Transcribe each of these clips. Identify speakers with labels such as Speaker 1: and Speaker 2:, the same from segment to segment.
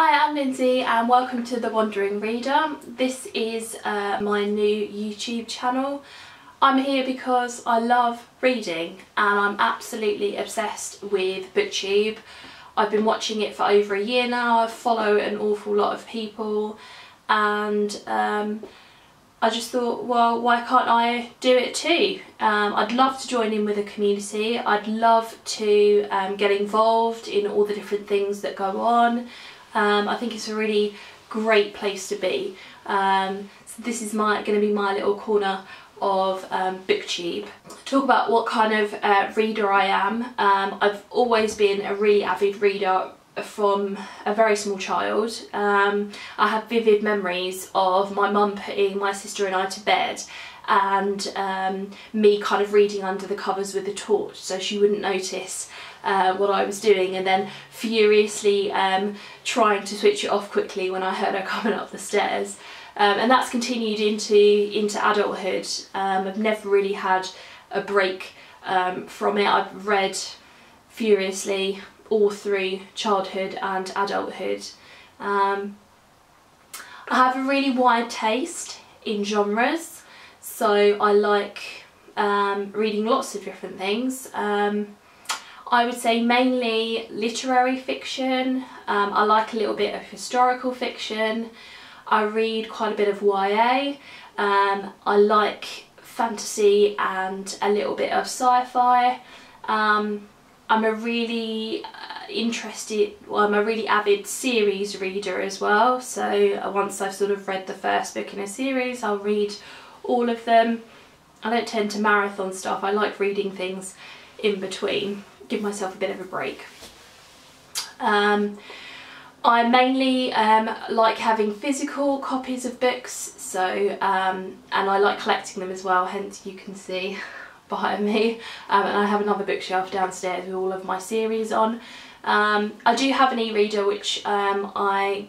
Speaker 1: Hi, I'm Lindsay and welcome to The Wandering Reader. This is my new YouTube channel. I'm here because I love reading and I'm absolutely obsessed with BookTube. I've been watching it for over a year now. I follow an awful lot of people and I just thought, well, why can't I do it too? I'd love to join in with a community. I'd love to get involved in all the different things that go on. I think it's a really great place to be. So this is going to be my little corner of BookTube. Talk about what kind of reader I am. I've always been a really avid reader from a very small child. I have vivid memories of my mum putting my sister and I to bed and me kind of reading under the covers with a torch so she wouldn't notice what I was doing, and then furiously trying to switch it off quickly when I heard her coming up the stairs. And that's continued into adulthood. I've never really had a break from it. I've read furiously all through childhood and adulthood. I have a really wide taste in genres, so I like reading lots of different things. I would say mainly literary fiction. I like a little bit of historical fiction. I read quite a bit of YA. I like fantasy and a little bit of sci-fi. I'm a really I'm a really avid series reader as well. So once I've sort of read the first book in a series, I'll read all of them. I don't tend to marathon stuff. I like reading things in between. Give myself a bit of a break. I mainly like having physical copies of books, so and I like collecting them as well, hence you can see behind me, and I have another bookshelf downstairs with all of my series on. I do have an e-reader which I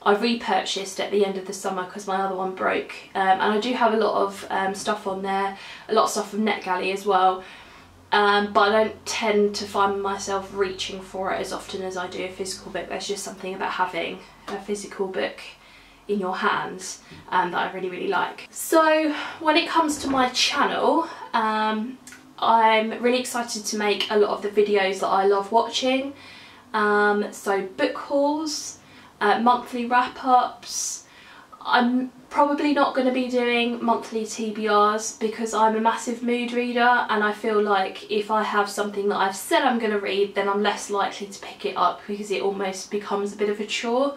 Speaker 1: repurchased at the end of the summer because my other one broke, and I do have a lot of stuff on there, a lot of stuff from NetGalley as well. But I don't tend to find myself reaching for it as often as I do a physical book. There's just something about having a physical book in your hands that I really like. So when it comes to my channel, I'm really excited to make a lot of the videos that I love watching. So book hauls, monthly wrap-ups. I'm probably not going to be doing monthly TBRs because I'm a massive mood reader, and I feel like if I have something that I've said I'm going to read, then I'm less likely to pick it up because it almost becomes a bit of a chore.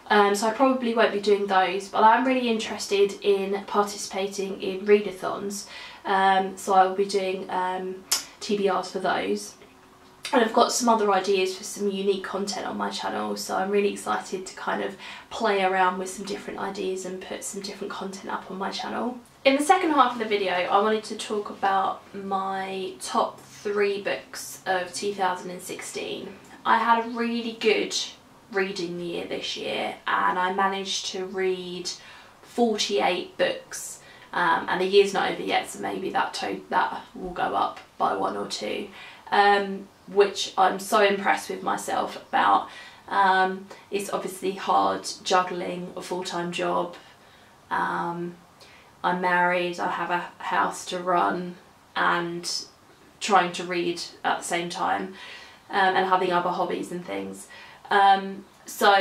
Speaker 1: So I probably won't be doing those, but I'm really interested in participating in readathons, so I will be doing TBRs for those. And I've got some other ideas for some unique content on my channel, so I'm really excited to kind of play around with some different ideas and put some different content up on my channel. In the second half of the video, I wanted to talk about my top 3 books of 2016. I had a really good reading year this year and I managed to read 48 books, and the year's not over yet, so maybe that will go up by 1 or 2. Which I'm so impressed with myself about. It's obviously hard juggling a full-time job. I'm married, I have a house to run and trying to at the same time, and having other hobbies and things. So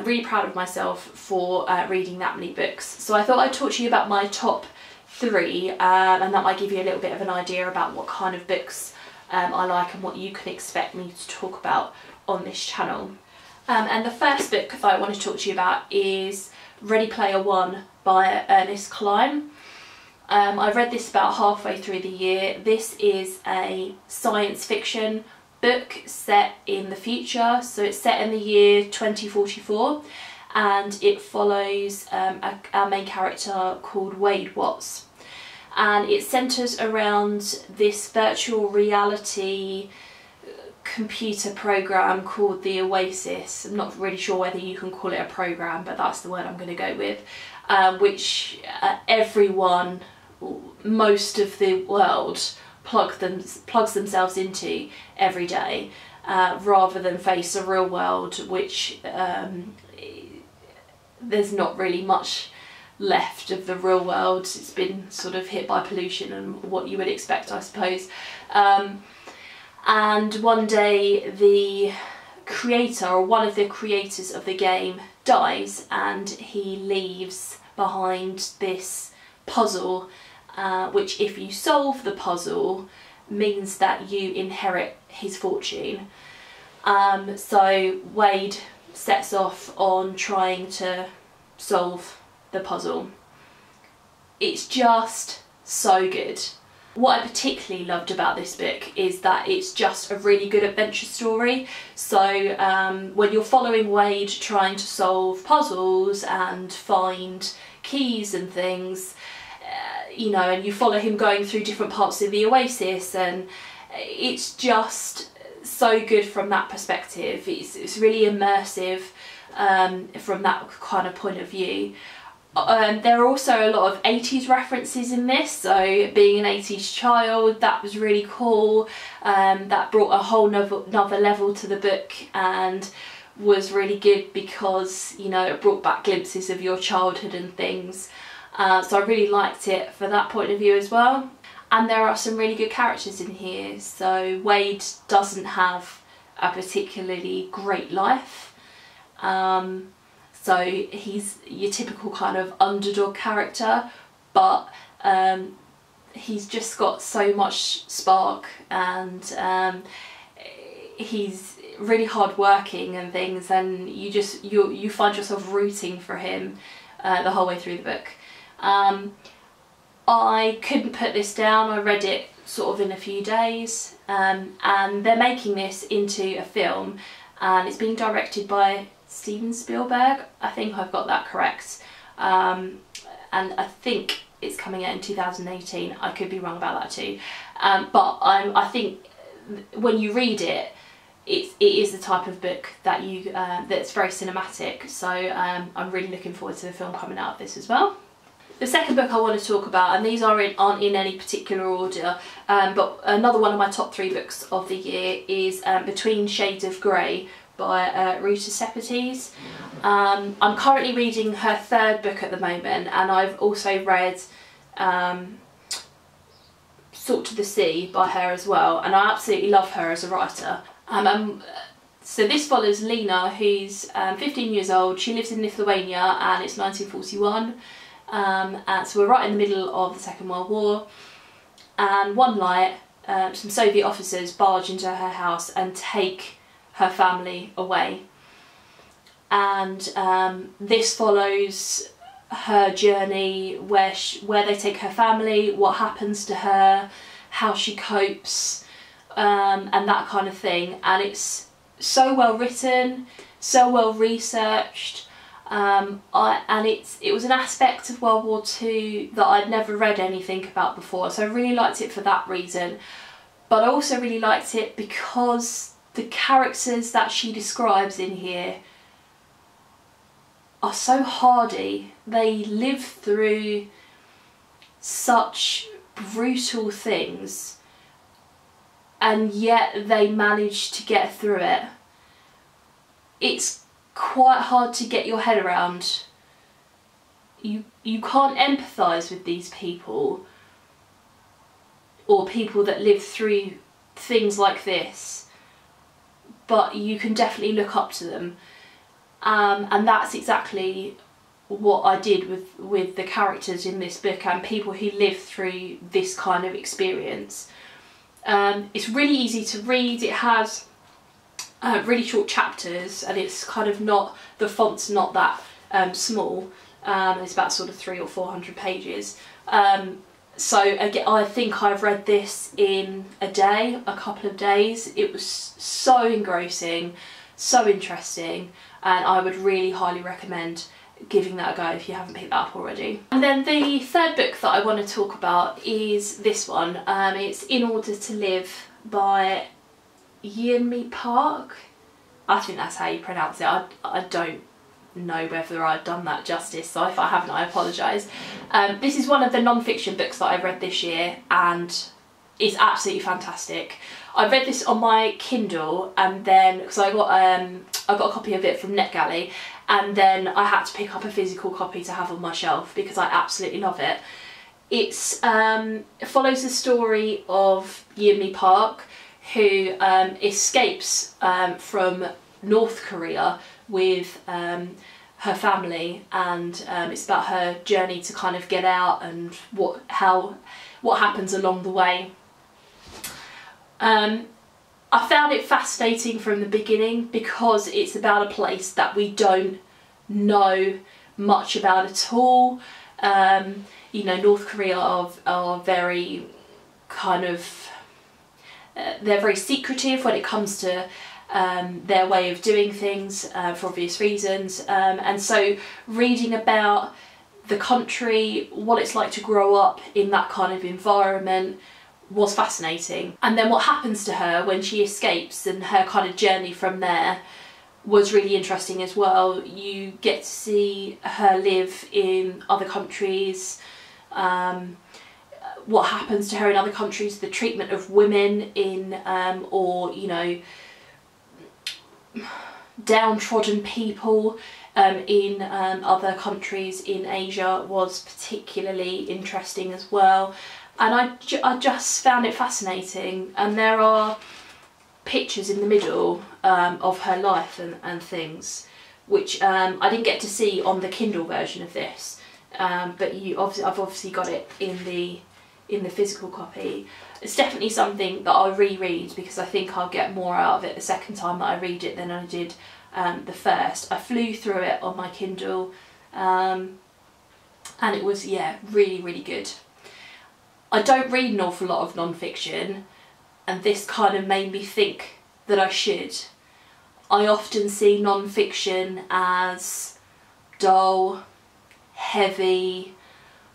Speaker 1: really proud of myself for reading that many books. So I thought I'd talk to you about my top 3, and that might give you a little bit of an idea about what kind of books I like and what you can expect me to talk about on this channel. And the first book that I want to talk to you about is Ready Player One by Ernest Cline. I read this about halfway through the year. This is a science fiction book set in the future, so it's set in the year 2044, and it follows our main character called Wade Watts. And it centres around this virtual reality computer program called the Oasis. I'm not really sure whether you can call it a program, but that's the word I'm going to go with, which everyone, most of the world, plugs themselves into every day. rather than face a real world which there's not really much left of the real world. It's been sort of hit by pollution and what you would expect, I suppose. And one day the creator, or one of the creators of the game, dies, and he leaves behind this puzzle, which if you solve the puzzle means that you inherit his fortune. So Wade sets off on trying to solve the puzzle. It's just so good. What I particularly loved about this book is that it's just a really good adventure story. So when you're following Wade trying to solve puzzles and find keys and things, you know, and you follow him going through different parts of the Oasis, and it's just so good from that perspective. It's really immersive from that kind of point of view. There are also a lot of 80s references in this, so being an 80s child, that was really cool. That brought a whole another level to the book and was really good because, you know, it brought back glimpses of your childhood and things. So I really liked it for that point of view as well. And there are some really good characters in here. So Wade doesn't have a particularly great life. So he's your typical kind of underdog character, but he's just got so much spark, and he's really hard working and things, and you find yourself rooting for him the whole way through the book. I couldn't put this down. I read it sort of in a few days, and they're making this into a film, and it's being directed by Steven Spielberg. I think I've got that correct, and I think it's coming out in 2018. I could be wrong about that too, but I think when you read it, it is the type of book that that's very cinematic. So I'm really looking forward to the film coming out of this as well. The second book I want to talk about, and these aren't in any particular order, but another one of my top 3 books of the year is Between Shades of Grey by Ruta Sepetys. I'm currently reading her 3rd book at the moment, and I've also read Salt to the Sea by her as well, and I absolutely love her as a writer. So this follows Lena, who's 15 years old. She lives in Lithuania, and it's 1941. And so we're right in the middle of the Second World War, and one night some Soviet officers barge into her house and take her family away, and this follows her journey where they take her family, what happens to her, how she copes, and that kind of thing. And it's so well written, so well researched. And it was an aspect of World War II that I'd never read anything about before, so I really liked it for that reason. But I also really liked it because the characters that she describes in here are so hardy. They live through such brutal things, and yet they manage to get through it. It's quite hard to get your head around. You can't empathise with these people, or people that live through things like this, but you can definitely look up to them, and that's exactly what I did with the characters in this book and people who live through this kind of experience. It's really easy to read. It has really short chapters, and it's kind of not, the font's not that small. It's about sort of 300 or 400 pages. So again, I think I've read this in a couple of days. It was so engrossing, so interesting, and I would really highly recommend giving that a go if you haven't picked that up already. And then the 3rd book that I want to talk about is this one. It's In Order to Live by Yeonmi Park. I think that's how you pronounce it. I don't know whether I've done that justice, so if I haven't, I apologise. This is one of the non-fiction books that I've read this year, and It's absolutely fantastic. I read this on my Kindle, and then because I got a copy of it from NetGalley, and then I had to pick up a physical copy to have on my shelf because I absolutely love it. It follows the story of Yeonmi Park, who escapes from North Korea with her family, and it's about her journey to kind of get out and what happens along the way. I found it fascinating from the beginning because it's about a place that we don't know much about at all. You know, North Korea are very kind of, they're very secretive when it comes to their way of doing things for obvious reasons, and so reading about the country, what it's like to grow up in that kind of environment was fascinating. And then what happens to her when she escapes and her kind of journey from there was really interesting as well. You get to see her live in other countries, what happens to her in other countries, the treatment of women in, or, you know, downtrodden people in other countries in Asia was particularly interesting as well. And I just found it fascinating, and there are pictures in the middle of her life and things, which I didn't get to see on the Kindle version of this, but I've obviously got it in the physical copy. It's definitely something that I'll reread because I think I'll get more out of it the second time that I read it than I did the first. I flew through it on my Kindle, and it was, yeah, really, really good. I don't read an awful lot of non-fiction, and this kind of made me think that I should. I often see non-fiction as dull, heavy,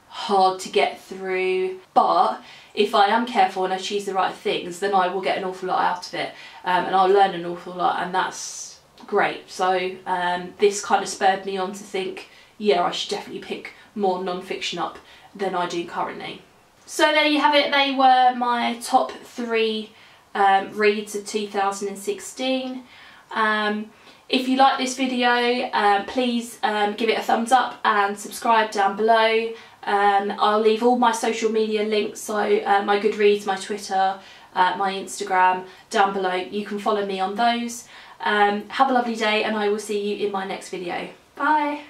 Speaker 1: hard to get through, but if I am careful and I choose the right things, then I will get an awful lot out of it, and I'll learn an awful lot, and that's great. So this kind of spurred me on to think, yeah, I should definitely pick more non-fiction up than I do currently. So there you have it. They were my top 3 reads of 2016. If you like this video, please give it a thumbs up and subscribe down below. I'll leave all my social media links, so my Goodreads, my Twitter, my Instagram down below. You can follow me on those. Have a lovely day, and I will see you in my next video. Bye!